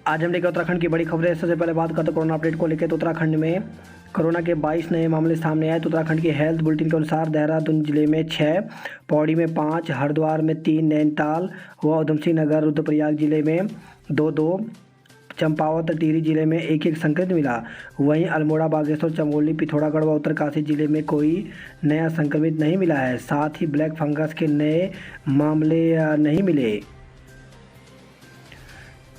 आज हम लेकर उत्तराखंड की बड़ी खबरें। सबसे पहले बात करते हैं कोरोना अपडेट को लेकर। तो उत्तराखंड में कोरोना के 22 नए मामले सामने आए। तो उत्तराखंड की हेल्थ बुलेटिन के अनुसार देहरादून जिले में 6, पौड़ी में 5, हरिद्वार में 3, नैनीताल व उधमसिंह नगर रुद्रप्रयाग जिले में 2, चंपावत टिहरी जिले में 1 संक्रमित मिला। वहीं अल्मोड़ा, बागेश्वर, चमोली, पिथौरागढ़ व उत्तरकाशी जिले में कोई नया संक्रमित नहीं मिला है। साथ ही ब्लैक फंगस के नए मामले नहीं मिले।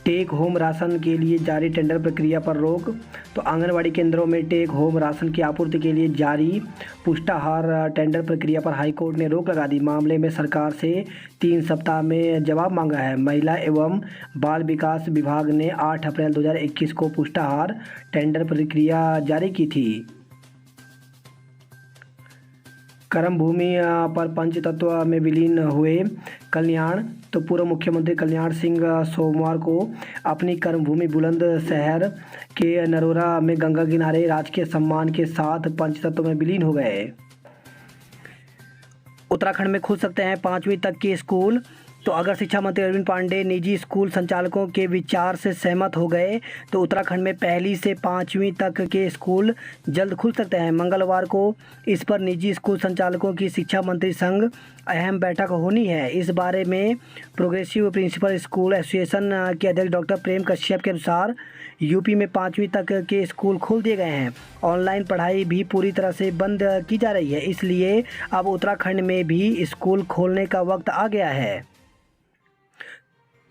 टेक होम राशन के लिए जारी टेंडर प्रक्रिया पर रोक। तो आंगनबाड़ी केंद्रों में टेक होम राशन की आपूर्ति के लिए जारी पुष्टाहार टेंडर प्रक्रिया पर हाईकोर्ट ने रोक लगा दी। मामले में सरकार से 3 सप्ताह में जवाब मांगा है। महिला एवं बाल विकास विभाग ने 8 अप्रैल 2021 को पुष्टाहार टेंडर प्रक्रिया जारी की थी। कर्म भूमि पर पंचतत्व में विलीन हुए कल्याण। तो पूर्व मुख्यमंत्री कल्याण सिंह सोमवार को अपनी कर्मभूमि बुलंदशहर के नरोरा में गंगा किनारे राजकीय सम्मान के साथ पंचतत्व में विलीन हो गए। उत्तराखंड में खुल सकते हैं 5वीं तक के स्कूल। तो अगर शिक्षा मंत्री अरविंद पांडे निजी स्कूल संचालकों के विचार से सहमत हो गए तो उत्तराखंड में 1 से 5वीं तक के स्कूल जल्द खुल सकते हैं। मंगलवार को इस पर निजी स्कूल संचालकों की शिक्षा मंत्री संघ अहम बैठक होनी है। इस बारे में प्रोग्रेसिव प्रिंसिपल स्कूल एसोसिएशन के अध्यक्ष डॉक्टर प्रेम कश्यप के अनुसार यूपी में 5वीं तक के स्कूल खोल दिए गए हैं। ऑनलाइन पढ़ाई भी पूरी तरह से बंद की जा रही है, इसलिए अब उत्तराखंड में भी स्कूल खोलने का वक्त आ गया है।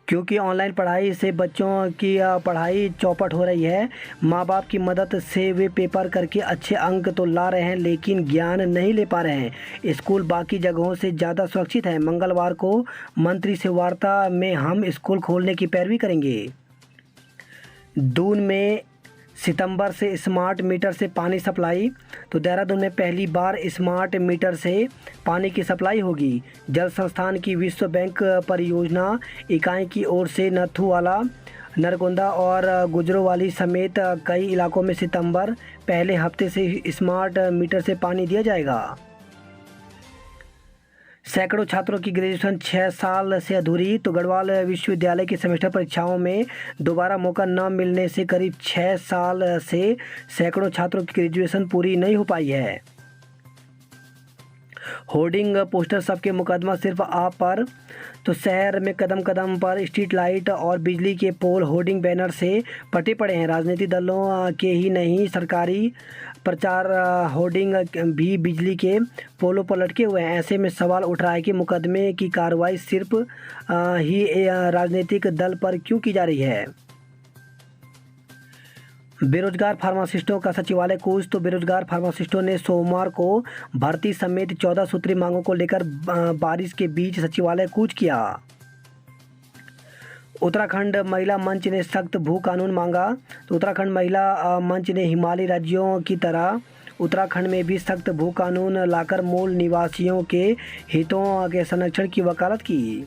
क्योंकि ऑनलाइन पढ़ाई से बच्चों की पढ़ाई चौपट हो रही है। माँ बाप की मदद से वे पेपर करके अच्छे अंक तो ला रहे हैं, लेकिन ज्ञान नहीं ले पा रहे हैं। स्कूल बाकी जगहों से ज़्यादा सुरक्षित है। मंगलवार को मंत्री से वार्ता में हम स्कूल खोलने की पैरवी करेंगे। दून में सितंबर से स्मार्ट मीटर से पानी सप्लाई। तो देहरादून में पहली बार स्मार्ट मीटर से पानी की सप्लाई होगी। जल संस्थान की विश्व बैंक परियोजना इकाई की ओर से नथुवाला, नरगोंदा और गुजरोवाली समेत कई इलाकों में सितंबर पहले हफ्ते से स्मार्ट मीटर से पानी दिया जाएगा। सैकड़ों छात्रों की ग्रेजुएशन 6 साल से अधूरी। तो गढ़वाल विश्वविद्यालय की सेमेस्टर परीक्षाओं में दोबारा मौका न मिलने से करीब 6 साल से सैकड़ों छात्रों की ग्रेजुएशन पूरी नहीं हो पाई है। होर्डिंग पोस्टर सबके मुकदमा सिर्फ आप पर। तो शहर में कदम कदम पर स्ट्रीट लाइट और बिजली के पोल होर्डिंग बैनर से पटे पड़े हैं। राजनीतिक दलों के ही नहीं, सरकारी प्रचार होर्डिंग भी बिजली के पोलों पर लटके हुए हैं। ऐसे में सवाल उठ रहा है कि मुकदमे की कार्रवाई सिर्फ ही राजनीतिक दल पर क्यों की जा रही है। बेरोजगार फार्मासिस्टों का सचिवालय कूच। तो बेरोजगार फार्मासिस्टों ने सोमवार को भर्ती समेत 14 सूत्री मांगों को लेकर बारिश के बीच सचिवालय कूच किया। उत्तराखंड महिला मंच ने सख्त भू कानून मांगा। तो उत्तराखंड महिला मंच ने हिमालयी राज्यों की तरह उत्तराखंड में भी सख्त भू कानून लाकर मूल निवासियों के हितों के संरक्षण की वकालत की।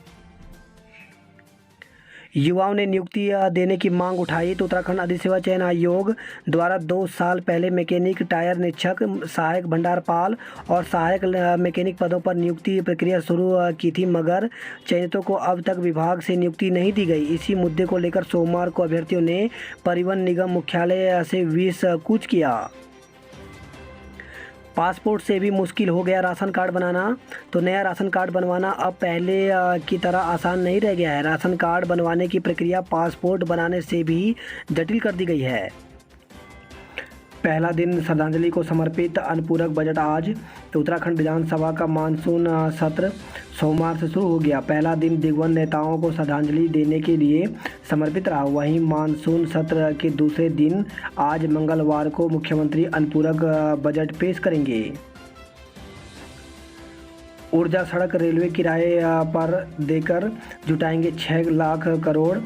युवाओं ने नियुक्ति देने की मांग उठाई। तो उत्तराखंड अधिसेवा चयन आयोग द्वारा 2 साल पहले मैकेनिक, टायर निरीक्षक, सहायक भंडारपाल और सहायक मैकेनिक पदों पर नियुक्ति प्रक्रिया शुरू की थी, मगर चयनितों को अब तक विभाग से नियुक्ति नहीं दी गई। इसी मुद्दे को लेकर सोमवार को अभ्यर्थियों ने परिवहन निगम मुख्यालय से 20 कूच किया। पासपोर्ट से भी मुश्किल हो गया राशन कार्ड बनाना। तो नया राशन कार्ड बनवाना अब पहले की तरह आसान नहीं रह गया है। राशन कार्ड बनवाने की प्रक्रिया पासपोर्ट बनाने से भी जटिल कर दी गई है। पहला दिन श्रद्धांजलि को समर्पित अनुपूरक बजट आज। तो उत्तराखंड विधानसभा का मानसून सत्र सोमवार से शुरू हो गया। पहला दिन दिवंगत नेताओं को श्रद्धांजलि देने के लिए समर्पित रहा। वहीं मानसून सत्र के दूसरे दिन आज मंगलवार को मुख्यमंत्री अनुपूरक बजट पेश करेंगे। ऊर्जा, सड़क, रेलवे किराए पर देकर जुटाएंगे 6 लाख करोड़।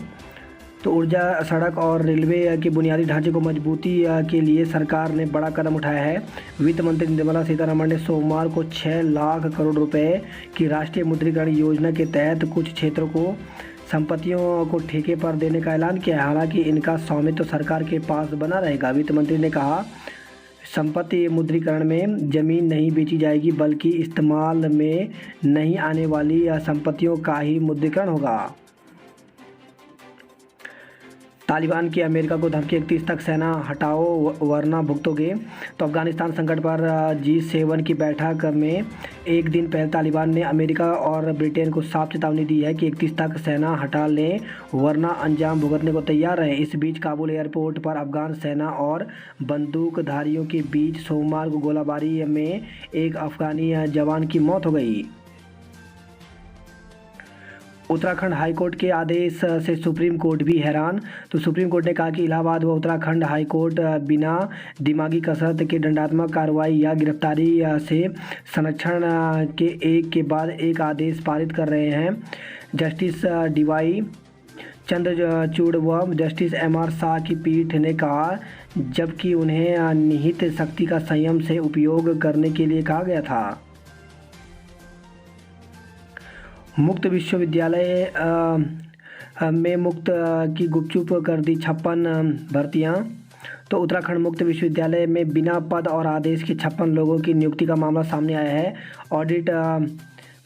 तो ऊर्जा, सड़क और रेलवे के बुनियादी ढांचे को मजबूती के लिए सरकार ने बड़ा कदम उठाया है। वित्त मंत्री निर्मला सीतारमण ने सोमवार को 6 लाख करोड़ रुपए की राष्ट्रीय मुद्रीकरण योजना के तहत कुछ क्षेत्रों को संपत्तियों को ठेके पर देने का ऐलान किया है। हालांकि इनका स्वामित्व सरकार के पास बना रहेगा। वित्त मंत्री ने कहा, संपत्ति मुद्रीकरण में जमीन नहीं बेची जाएगी, बल्कि इस्तेमाल में नहीं आने वाली संपत्तियों का ही मुद्रीकरण होगा। तालिबान की अमेरिका को धमकी, 31 तक सेना हटाओ वरना भुगतोगे। तो अफगानिस्तान संकट पर G7 की बैठक में एक दिन पहले तालिबान ने अमेरिका और ब्रिटेन को साफ चेतावनी दी है कि 31 तक सेना हटा लें वरना अंजाम भुगतने को तैयार रहें। इस बीच काबुल एयरपोर्ट पर अफगान सेना और बंदूकधारियों के बीच सोमवार को गोलाबारी में एक अफगानी जवान की मौत हो गई। उत्तराखंड हाईकोर्ट के आदेश से सुप्रीम कोर्ट भी हैरान। तो सुप्रीम कोर्ट ने कहा कि इलाहाबाद व उत्तराखंड हाईकोर्ट बिना दिमागी कसरत के दंडात्मक कार्रवाई या गिरफ्तारी से संरक्षण के एक के बाद एक आदेश पारित कर रहे हैं। जस्टिस DY चंद्रचूड़ व जस्टिस MR शाह की पीठ ने कहा, जबकि उन्हें निहित शक्ति का संयम से उपयोग करने के लिए कहा गया था। मुक्त विश्वविद्यालय में मुक्त की गुपचुप कर दी 56 भर्तियां। तो उत्तराखंड मुक्त विश्वविद्यालय में बिना पद और आदेश के 56 लोगों की नियुक्ति का मामला सामने आया है। ऑडिट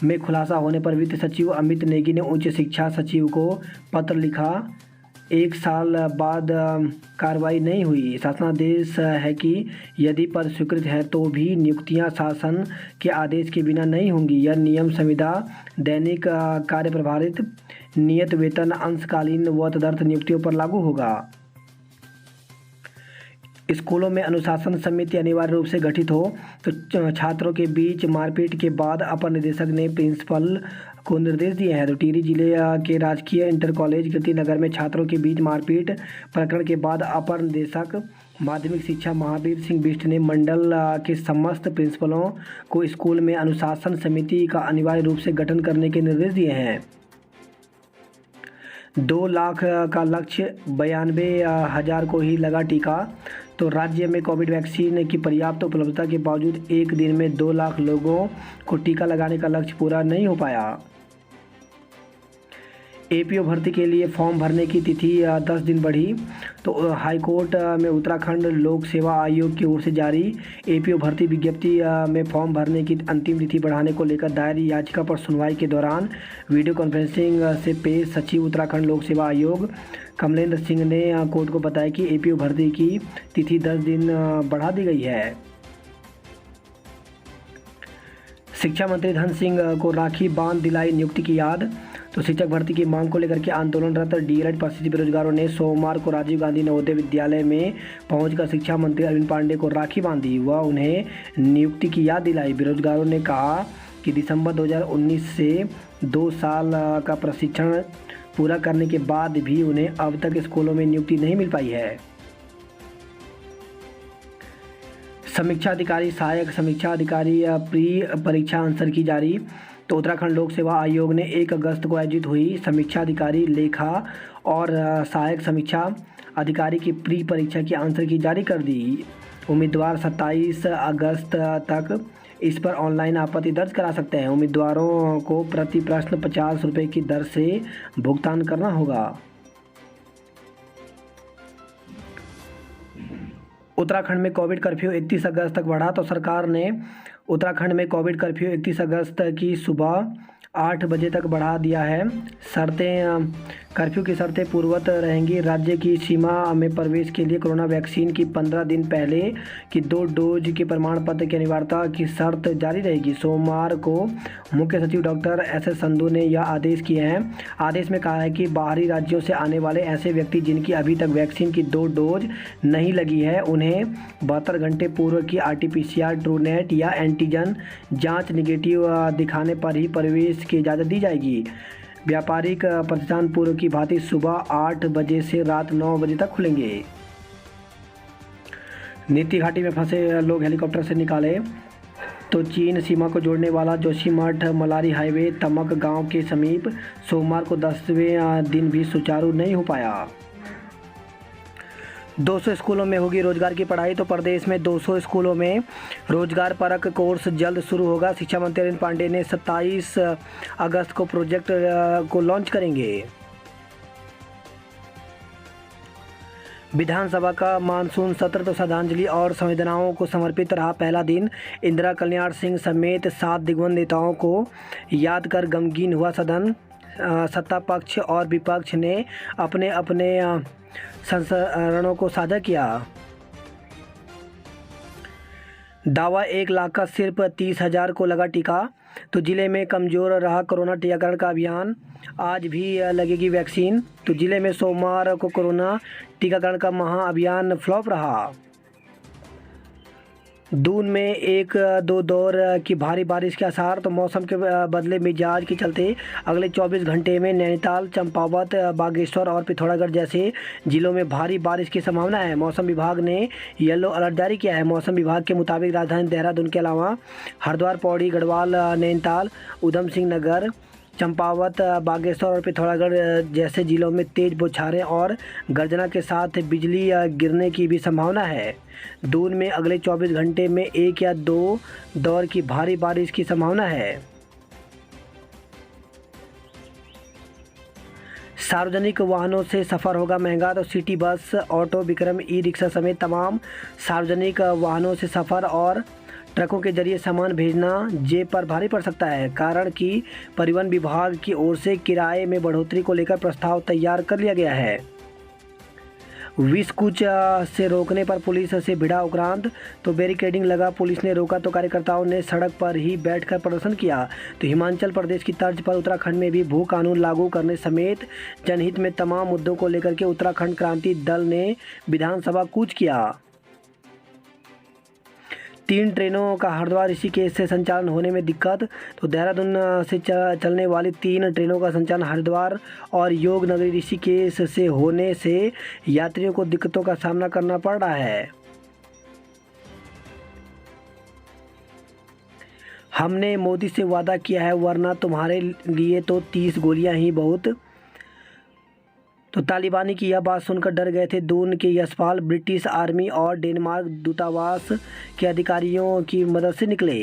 में खुलासा होने पर वित्त सचिव अमित नेगी ने उच्च शिक्षा सचिव को पत्र लिखा। एक साल बाद कार्रवाई नहीं हुई। शासनादेश है कि यदि पद स्वीकृत है तो भी नियुक्तियां शासन के आदेश के बिना नहीं होंगी। यह नियम संविदा, दैनिक कार्य प्रभारित, नियत वेतन, अंशकालीन व तदर्थ नियुक्तियों पर लागू होगा। स्कूलों में अनुशासन समिति अनिवार्य रूप से गठित हो। तो छात्रों के बीच मारपीट के बाद अपर निदेशक ने प्रिंसिपल को निर्देश दिए हैं। तो टिहरी जिले के राजकीय इंटर कॉलेज कीर्तिनगर में छात्रों के बीच मारपीट प्रकरण के बाद अपर निदेशक माध्यमिक शिक्षा महावीर सिंह बिष्ट ने मंडल के समस्त प्रिंसिपलों को स्कूल में अनुशासन समिति का अनिवार्य रूप से गठन करने के निर्देश दिए हैं। 2 लाख का लक्ष्य, 92,000 को ही लगा टीका। तो राज्य में कोविड वैक्सीन की पर्याप्त उपलब्धता के बावजूद एक दिन में 2 लाख लोगों को टीका लगाने का लक्ष्य पूरा नहीं हो पाया। APO भर्ती के लिए फॉर्म भरने की तिथि 10 दिन बढ़ी। तो हाईकोर्ट में उत्तराखंड लोक सेवा आयोग की ओर से जारी APO भर्ती विज्ञप्ति में फॉर्म भरने की अंतिम तिथि बढ़ाने को लेकर दायर याचिका पर सुनवाई के दौरान वीडियो कॉन्फ्रेंसिंग से पेश सचिव उत्तराखंड लोक सेवा आयोग कमलेंद्र सिंह ने कोर्ट को बताया कि APO भर्ती की तिथि 10 दिन बढ़ा दी गई है। शिक्षा मंत्री धन सिंह को राखी बांध दिलाई नियुक्ति की याद। तो शिक्षक भर्ती की मांग को लेकर के आंदोलनरत DLED प्रशिक्षित बेरोजगारों ने सोमवार को राजीव गांधी नवोदय विद्यालय में पहुंचकर शिक्षा मंत्री अरविंद पांडे को राखी बांधी व उन्हें नियुक्ति की याद दिलाई। बेरोजगारों ने कहा कि दिसंबर 2019 से 2 साल का प्रशिक्षण पूरा करने के बाद भी उन्हें अब तक स्कूलों में नियुक्ति नहीं मिल पाई है। समीक्षा अधिकारी, सहायक समीक्षा अधिकारी प्री परीक्षा आंसर की जारी। तो उत्तराखंड लोक सेवा आयोग ने 1 अगस्त को आयोजित हुई समीक्षा अधिकारी, लेखा और सहायक समीक्षा अधिकारी की प्री परीक्षा की आंसर की जारी कर दी। उम्मीदवार 27 अगस्त तक इस पर ऑनलाइन आपत्ति दर्ज करा सकते हैं। उम्मीदवारों को प्रति प्रश्न 50 रुपये की दर से भुगतान करना होगा। उत्तराखंड में कोविड कर्फ्यू 31 अगस्त तक बढ़ा। तो सरकार ने उत्तराखंड में कोविड कर्फ्यू 31 अगस्त की सुबह 8 बजे तक बढ़ा दिया है। कर्फ्यू की शर्तें पूर्ववत रहेंगी। राज्य की सीमा में प्रवेश के लिए कोरोना वैक्सीन की 15 दिन पहले की 2 डोज के प्रमाण पत्र की अनिवार्यता की शर्त जारी रहेगी। सोमवार को मुख्य सचिव डॉक्टर SS संधू ने यह आदेश किए हैं। आदेश में कहा है कि बाहरी राज्यों से आने वाले ऐसे व्यक्ति जिनकी अभी तक वैक्सीन की 2 डोज नहीं लगी है, उन्हें 72 घंटे पूर्व की RT-PCR, ट्रूनेट या एंटीजन जाँच निगेटिव दिखाने पर ही प्रवेश की इजाज़त दी जाएगी। व्यापारिक प्रतिष्ठान पूर्व की भांति सुबह 8 बजे से रात 9 बजे तक खुलेंगे। नीति घाटी में फंसे लोग हेलीकॉप्टर से निकाले। तो चीन सीमा को जोड़ने वाला जोशीमठ मलारी हाईवे तमक गांव के समीप सोमवार को 10वें दिन भी सुचारू नहीं हो पाया। 200 स्कूलों में होगी रोजगार की पढ़ाई। तो प्रदेश में 200 स्कूलों में रोजगार परक कोर्स जल्द शुरू होगा। शिक्षा मंत्री अरविंद पांडे ने 27 अगस्त को प्रोजेक्ट को लॉन्च करेंगे। विधानसभा का मानसून सत्र तो श्रद्धांजलि और संवेदनाओं को समर्पित रहा। पहला दिन इंदिरा कल्याण सिंह समेत 7 दिग्गज नेताओं को याद कर गमगीन हुआ सदन। सत्ता पक्ष और विपक्ष ने अपने अपने संस्करणों को साझा किया। दावा 1 लाख का सिर्फ 30,000 को लगा टीका। तो ज़िले में कमज़ोर रहा कोरोना टीकाकरण का अभियान, आज भी लगेगी वैक्सीन। तो ज़िले में सोमवार को कोरोना टीकाकरण का महाअभियान फ्लॉप रहा। दून में 1-2 दौर की भारी बारिश के आसार। तो मौसम के बदले मिजाज के चलते अगले 24 घंटे में नैनीताल, चंपावत, बागेश्वर और पिथौरागढ़ जैसे जिलों में भारी बारिश की संभावना है। मौसम विभाग ने येलो अलर्ट जारी किया है। मौसम विभाग के मुताबिक राजधानी देहरादून के अलावा हरिद्वार, पौड़ी, गढ़वाल, नैनीताल, उधम सिंह नगर, चंपावत, बागेश्वर और पिथौरागढ़ जैसे जिलों में तेज़ बौछारें और गर्जना के साथ बिजली गिरने की भी संभावना है। दून में अगले 24 घंटे में 1 या 2 दौर की भारी बारिश की संभावना है। सार्वजनिक वाहनों से सफ़र होगा महंगा। तो city bus, auto, Vikram, e rickshaw समेत तमाम सार्वजनिक वाहनों से सफ़र और ट्रकों के जरिए सामान भेजना जेब पर भारी पड़ सकता है। कारण कि परिवहन विभाग की ओर से किराए में बढ़ोतरी को लेकर प्रस्ताव तैयार कर लिया गया है। विष कूच से रोकने पर पुलिस से भिड़ा उक्रांत। तो बैरिकेडिंग लगा, पुलिस ने रोका तो कार्यकर्ताओं ने सड़क पर ही बैठकर प्रदर्शन किया। तो हिमाचल प्रदेश की तर्ज पर उत्तराखंड में भी भू कानून लागू करने समेत जनहित में तमाम मुद्दों को लेकर के उत्तराखंड क्रांति दल ने विधानसभा कूच किया। 3 ट्रेनों का हरिद्वार ऋषिकेश से संचालन होने में दिक्कत। तो देहरादून से चलने वाली 3 ट्रेनों का संचालन हरिद्वार और योग नगरी ऋषिकेश से होने से यात्रियों को दिक्कतों का सामना करना पड़ रहा है। हमने मोदी से वादा किया है, वरना तुम्हारे लिए तो 30 गोलियां ही बहुत। तो तालिबानी की यह बात सुनकर डर गए थे दून के यशपाल। ब्रिटिश आर्मी और डेनमार्क दूतावास के अधिकारियों की मदद से निकले।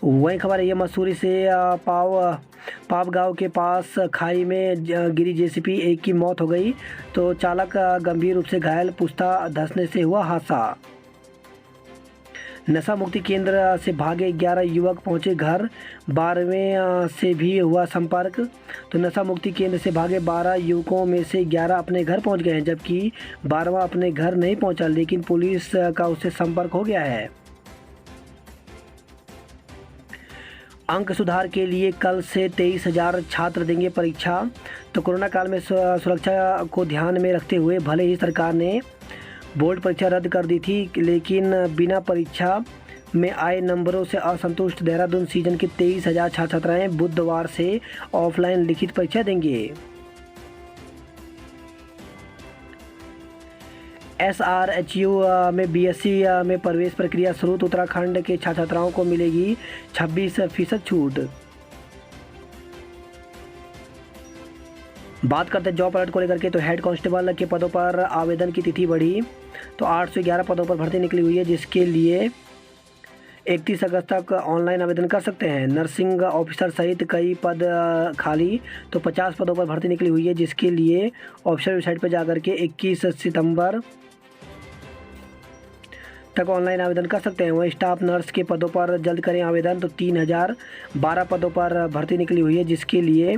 वही खबर है ये मसूरी से पाव गांव के पास खाई में गिरी जेसीबी, 1 की मौत हो गई। तो चालक गंभीर रूप से घायल, पुश्ता धंसने से हुआ हादसा। नशा मुक्ति केंद्र से भागे 11 युवक पहुंचे घर, 12वें से भी हुआ संपर्क। तो नशा मुक्ति केंद्र से भागे 12 युवकों में से 11 अपने घर पहुंच गए हैं, जबकि 12वां अपने घर नहीं पहुंचा, लेकिन पुलिस का उससे संपर्क हो गया है। अंक सुधार के लिए कल से 23,000 छात्र देंगे परीक्षा। तो कोरोना काल में सुरक्षा को ध्यान में रखते हुए भले ही सरकार ने बोर्ड परीक्षा रद्द कर दी थी, लेकिन बिना परीक्षा में आए नंबरों से असंतुष्ट देहरादून सीजन के 23,000 छात्र छात्राएं बुधवार से ऑफलाइन लिखित परीक्षा देंगे। SRHU में BSc में प्रवेश प्रक्रिया शुरू। तो उत्तराखंड के छात्र छात्राओं को मिलेगी 26% छूट। बात करते हैं जॉब अलर्ट को लेकर के। तो हेड कांस्टेबल के पदों पर आवेदन की तिथि बढ़ी। तो 811 पदों पर भर्ती निकली हुई है, जिसके लिए 31 अगस्त तक ऑनलाइन आवेदन कर सकते हैं। नर्सिंग ऑफिसर सहित कई पद खाली। तो 50 पदों पर भर्ती निकली हुई है, जिसके लिए ऑफिसर वेबसाइट पर जाकर के 21 सितंबर तक ऑनलाइन आवेदन कर सकते हैं। वहीं स्टाफ नर्स के पदों पर जल्द करें आवेदन। तो 3012 पदों पर भर्ती निकली हुई है, जिसके लिए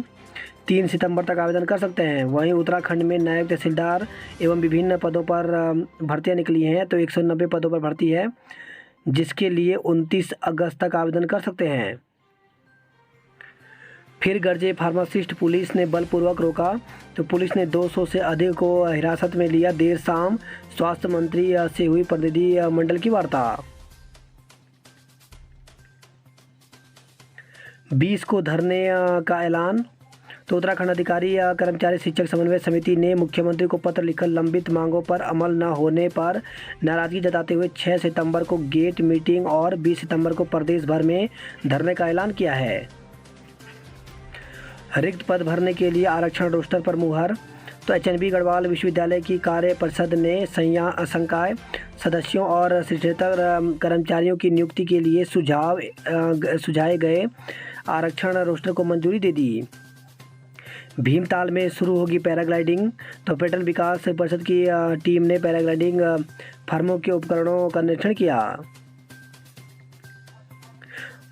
3 सितंबर तक आवेदन कर सकते हैं। वहीं उत्तराखंड में नायब तहसीलदार एवं विभिन्न पदों पर भर्तियां निकली हैं। तो 190 पदों पर भर्ती है, जिसके लिए 29 अगस्त तक आवेदन कर सकते हैं। फिर गरजे फार्मासिस्ट, पुलिस ने बलपूर्वक रोका। तो पुलिस ने 200 से अधिक को हिरासत में लिया। देर शाम स्वास्थ्य मंत्री से हुई प्रतिनिधि मंडल की वार्ता। 20 को धरने का ऐलान। तो उत्तराखंड अधिकारी कर्मचारी शिक्षक समन्वय समिति ने मुख्यमंत्री को पत्र लिखकर लंबित मांगों पर अमल न होने पर नाराजगी जताते हुए 6 सितंबर को गेट मीटिंग और 20 सितंबर को प्रदेश भर में धरने का ऐलान किया है। रिक्त पद भरने के लिए आरक्षण रोस्टर पर मुहर। तो HNB गढ़वाल विश्वविद्यालय की कार्य परिषद ने संकाय सदस्यों और शिक्षेतर कर्मचारियों की नियुक्ति के लिए सुझाए गए आरक्षण रोस्टर को मंजूरी दे दी। भीमताल में शुरू होगी पैराग्लाइडिंग। तो पर्यटन विकास परिषद की टीम ने पैराग्लाइडिंग फर्मों के उपकरणों का निरीक्षण किया।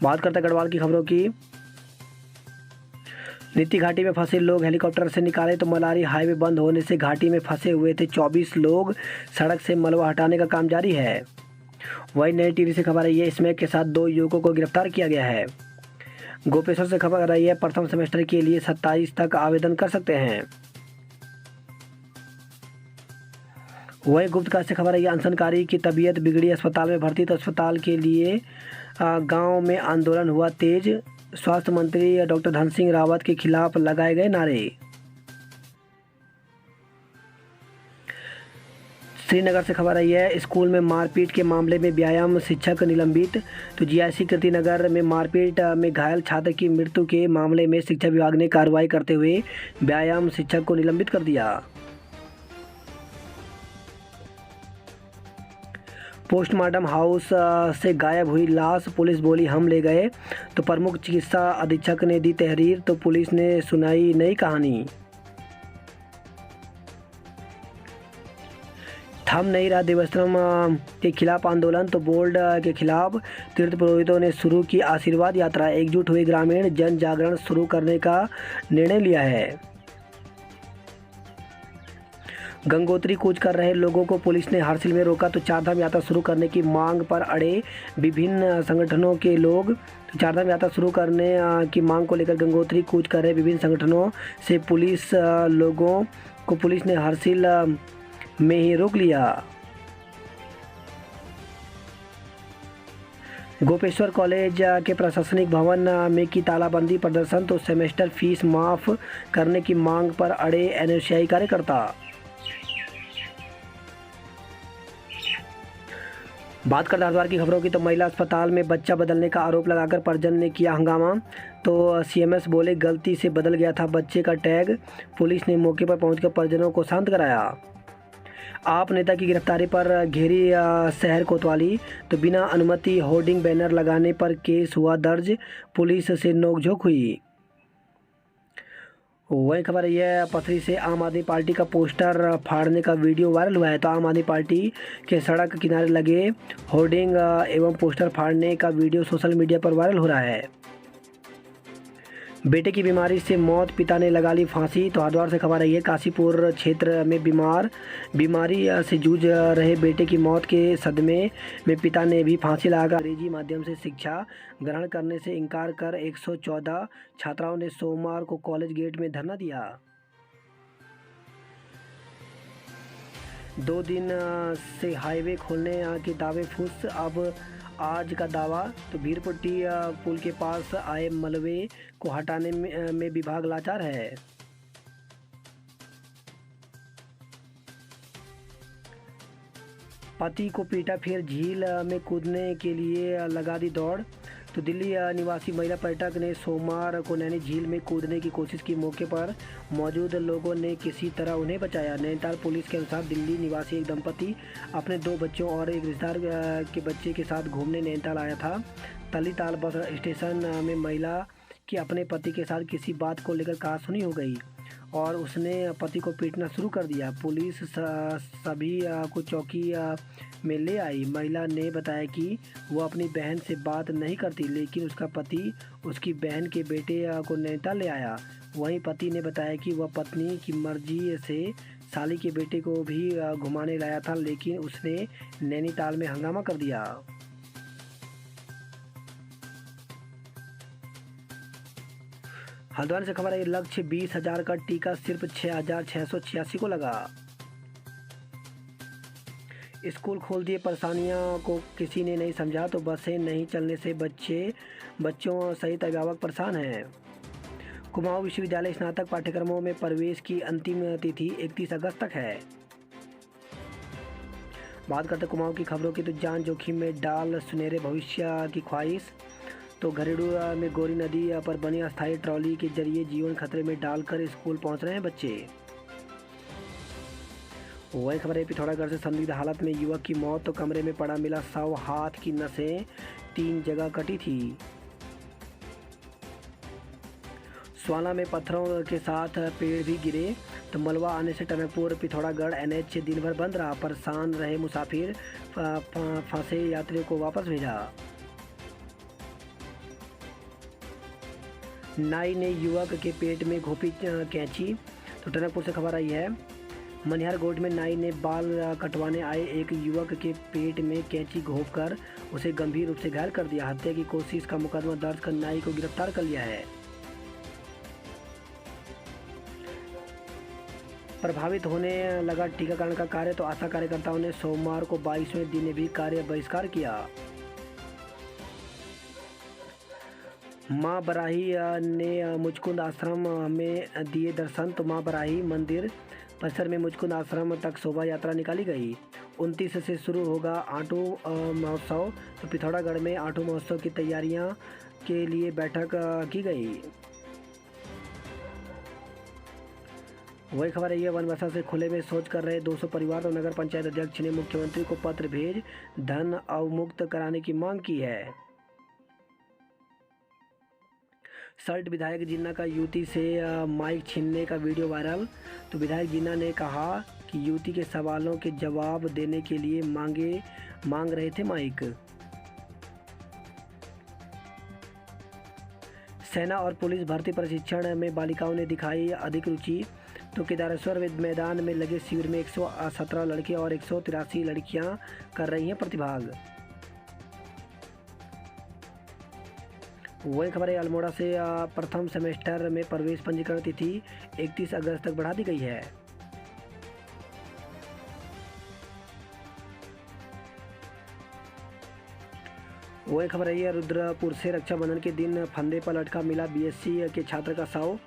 बात करते हैं गढ़वाल की खबरों की। नीति घाटी में फंसे लोग हेलीकॉप्टर से निकाले तो मलारी हाईवे बंद होने से घाटी में फंसे हुए थे 24 लोग। सड़क से मलबा हटाने का काम जारी है। वही नई टीवी से खबर आई है, स्मैक के साथ 2 युवकों को गिरफ्तार किया गया है। गोपेश्वर से खबर आई है, प्रथम सेमेस्टर के लिए 27 तक आवेदन कर सकते हैं। वही गुप्तकाशी से खबर आई है, अनशनकारी की तबीयत बिगड़ी, अस्पताल में भर्ती तो अस्पताल के लिए गांव में आंदोलन हुआ तेज। स्वास्थ्य मंत्री डॉक्टर धन सिंह रावत के खिलाफ लगाए गए नारे। श्रीनगर से खबर आई है, स्कूल में मारपीट के मामले में व्यायाम शिक्षक निलंबित। तो जीआईसी कृति नगर में मारपीट में घायल छात्र की मृत्यु के मामले में शिक्षा विभाग ने कार्रवाई करते हुए व्यायाम शिक्षक को निलंबित कर दिया। पोस्टमार्टम हाउस से गायब हुई लाश, पुलिस बोली हम ले गए। तो प्रमुख चिकित्सा अधीक्षक ने दी तहरीर, तो पुलिस ने सुनाई नई कहानी। थम नहीं रहा देवस्थानम के खिलाफ आंदोलन, तो बोर्ड के खिलाफ तीर्थ पुरोहितों ने शुरू की आशीर्वाद यात्रा। एकजुट हुए ग्रामीण जन जागरण शुरू करने का निर्णय लिया है। गंगोत्री कूच कर रहे लोगों को पुलिस ने हरसिल में रोका, तो चारधाम यात्रा शुरू करने की मांग पर अड़े विभिन्न संगठनों के लोग। तो चारधाम यात्रा शुरू करने की मांग को लेकर गंगोत्री कूच कर रहे विभिन्न संगठनों से पुलिस लोगों को पुलिस ने हरसिल में ही रोक लिया। गोपेश्वर कॉलेज के प्रशासनिक भवन में की तालाबंदी, प्रदर्शन तो सेमेस्टर फीस माफ करने की मांग पर अड़े एनएसयूआई कार्यकर्ता। बात करते हरिद्वार की खबरों की, तो महिला अस्पताल में बच्चा बदलने का आरोप लगाकर परिजन ने किया हंगामा। तो सीएमएस बोले गलती से बदल गया था बच्चे का टैग। पुलिस ने मौके पर पहुंचकर परिजनों को शांत कराया। आप नेता की गिरफ्तारी पर घेरी शहर कोतवाली, तो बिना अनुमति होर्डिंग बैनर लगाने पर केस हुआ दर्ज, पुलिस से नोकझोंक हुई। वही खबर यह है, पथरी से आम आदमी पार्टी का पोस्टर फाड़ने का वीडियो वायरल हुआ है। तो आम आदमी पार्टी के सड़क किनारे लगे होर्डिंग एवं पोस्टर फाड़ने का वीडियो सोशल मीडिया पर वायरल हो रहा है। बेटे की बीमारी से मौत, पिता ने लगा ली फांसी। तो हरिद्वार से खबर आई है, काशीपुर क्षेत्र में बीमारी से जूझ रहे बेटे की मौत के सदमे में पिता ने भी फांसी लगाकर अंग्रेजी माध्यम से शिक्षा ग्रहण करने से इनकार कर 114 छात्राओं ने सोमवार को कॉलेज गेट में धरना दिया। 2 दिन से हाईवे खोलने के दावे फुस, अब आज का दावा। तो भीरपुट्टी पुल के पास आए मलबे को हटाने में विभाग लाचार है। पति को पीटा, फिर झील में कूदने के लिए लगा दी दौड़। तो दिल्ली निवासी महिला पर्यटक ने सोमवार को नैनी झील में कूदने की कोशिश की। मौके पर मौजूद लोगों ने किसी तरह उन्हें बचाया। नैनीताल पुलिस के अनुसार दिल्ली निवासी एक दंपति अपने 2 बच्चों और एक रिश्तेदार के बच्चे के साथ घूमने नैनीताल आया था। तलीताल बस स्टेशन में महिला की अपने पति के साथ किसी बात को लेकर कहासुनी हो गई और उसने पति को पीटना शुरू कर दिया। पुलिस सभी को चौकी में ले आई। महिला ने बताया कि वो अपनी बहन से बात नहीं करती, लेकिन उसका पति उसकी बहन के बेटे को नैनीताल ले आया। वहीं पति ने बताया कि वह पत्नी की मर्जी से साली के बेटे को भी घुमाने लाया था, लेकिन उसने नैनीताल में हंगामा कर दिया। हरिद्वार से खबर है, लक्ष्य 20,000 का टीका सिर्फ 6,686 को लगा। स्कूल खोल दिए, परेशानियों को किसी ने नहीं समझा। तो बसें नहीं चलने से बच्चों सहित अभिभावक परेशान हैं। कुमाऊं विश्वविद्यालय स्नातक पाठ्यक्रमों में प्रवेश की अंतिम तिथि 31 अगस्त तक है। बात करते कुमाऊं की खबरों की, तो जान जोखिम में डाल सुनहरे भविष्य की ख्वाहिश। तो घरेड़ू में गौरी नदी पर बनी अस्थायी ट्रॉली के जरिए जीवन खतरे में डालकर स्कूल पहुंच रहे हैं बच्चे। वही खबर है, पिथौरागढ़ से संदिग्ध हालत में युवक की मौत। तो कमरे में पड़ा मिला शव, हाथ की नसें 3 जगह कटी थी। स्वाला में पत्थरों के साथ पेड़ भी गिरे। तो मलबा आने से टनकपुर पिथौरागढ़ NH दिन भर बंद रहा। परेशान रहे मुसाफिर, फंसे यात्रियों को वापस भेजा। नाई ने युवक के पेट में घोंपी कैंची। तो टनकपुर से खबर आई है, मनिहार गोट में नाई ने बाल कटवाने आए एक युवक के पेट में कैंची घोंपकर उसे गंभीर रूप से घायल कर दिया। हत्या की कोशिश का मुकदमा दर्ज कर नाई को गिरफ्तार कर लिया है। प्रभावित होने लगा टीकाकरण का कार्य, तो आशा कार्यकर्ताओं ने सोमवार को 22वें दिन भी कार्य बहिष्कार किया। मां बराही ने मुचकुंद आश्रम में दिए दर्शन। तो मां बराही मंदिर परिसर में मुचकुंद आश्रम तक शोभा यात्रा निकाली गई। 29 से शुरू होगा आटू महोत्सव। तो पिथौरागढ़ में आटू महोत्सव की तैयारियां के लिए बैठक की गई। वही खबर है, वनवासा से खुले में शौच कर रहे 200 परिवार। तो नगर पंचायत अध्यक्ष ने मुख्यमंत्री को पत्र भेज धन अवमुक्त कराने की मांग की है। सल्ट विधायक जिन्ना का युवती से माइक छीनने का वीडियो वायरल। तो विधायक जिन्ना ने कहा कि युवती के सवालों के जवाब देने के लिए मांग रहे थे माइक। सेना और पुलिस भर्ती प्रशिक्षण में बालिकाओं ने दिखाई अधिक रुचि। तो केदारेश्वर मैदान में लगे शिविर में 117 लड़के और 183 लड़कियां कर रही हैं प्रतिभाग। वही खबर है, अल्मोड़ा से प्रथम सेमेस्टर में प्रवेश पंजीकरण तिथि 31 अगस्त तक बढ़ा दी गई है। वही खबर है, रुद्रपुर से रक्षाबंधन के दिन फंदे पर लटका मिला बीएससी के छात्र का शव।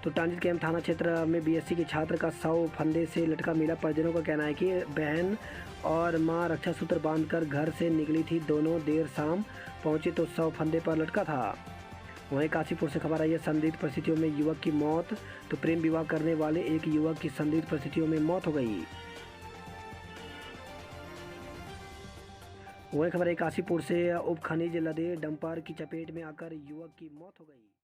तो टांजित कैंप थाना क्षेत्र में बीएससी के छात्र का शव फंदे से लटका मिला। परिजनों का कहना है कि बहन और मां रक्षा सूत्र बांधकर घर से निकली थी। दोनों देर शाम पहुंचे तो शव फंदे पर लटका था। वहीं काशीपुर से खबर आई है, संदिग्ध परिस्थितियों में युवक की मौत। तो प्रेम विवाह करने वाले एक युवक की संदिग्ध परिस्थितियों में मौत हो गई। वहीं खबर है, काशीपुर से उप खनिज लदे डंपर की चपेट में आकर युवक की मौत हो गई।